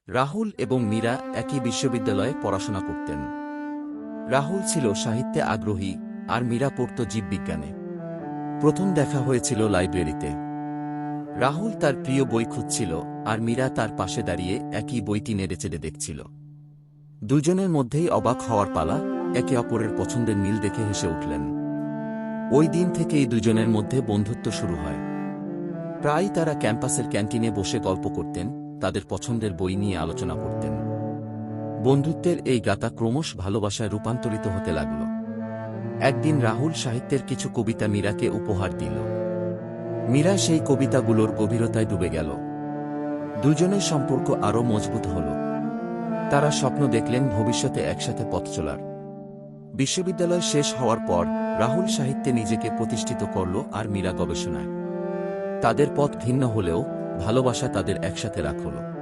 রাহুল এবং মীরা একই বিশ্ববিদ্যালয়ে পড়াশোনা করতেন। রাহুল ছিল সাহিত্যে আগ্রহী আর মীরা পড়ত জীববিজ্ঞানে। প্রথম দেখা হয়েছিল লাইব্রেরিতে। রাহুল তার প্রিয় বই খুঁজছিল আর মীরা তার পাশে দাঁড়িয়ে একই বইটি নেড়েচেড়ে দেখছিল। দুজনের মধ্যেই অবাক হওয়ার পালা, একে অপরের পছন্দের মিল দেখে হেসে উঠলেন। ওই দিন থেকেই দুজনের মধ্যে বন্ধুত্ব শুরু হয়। প্রায়ই তারা ক্যাম্পাসের ক্যান্টিনে বসে গল্প করতেন, তাদের পছন্দের বই নিয়ে আলোচনা করতেন। বন্ধুত্বের এই গাথা ক্রমশ ভালোবাসায় রূপান্তরিত হতে লাগল। একদিন রাহুল সাহিত্যের কিছু কবিতা মীরাকে উপহার দিল। মীরা সেই কবিতাগুলোর গভীরতায় ডুবে গেল। দুজনের সম্পর্ক আরও মজবুত হল। তারা স্বপ্ন দেখলেন ভবিষ্যতে একসাথে পথ চলার। বিশ্ববিদ্যালয় শেষ হওয়ার পর রাহুল সাহিত্যে নিজেকে প্রতিষ্ঠিত করল আর মীরা গবেষণায়। তাদের পথ ভিন্ন হলেও ভালোবাসা তাদের একসাথে রাখল।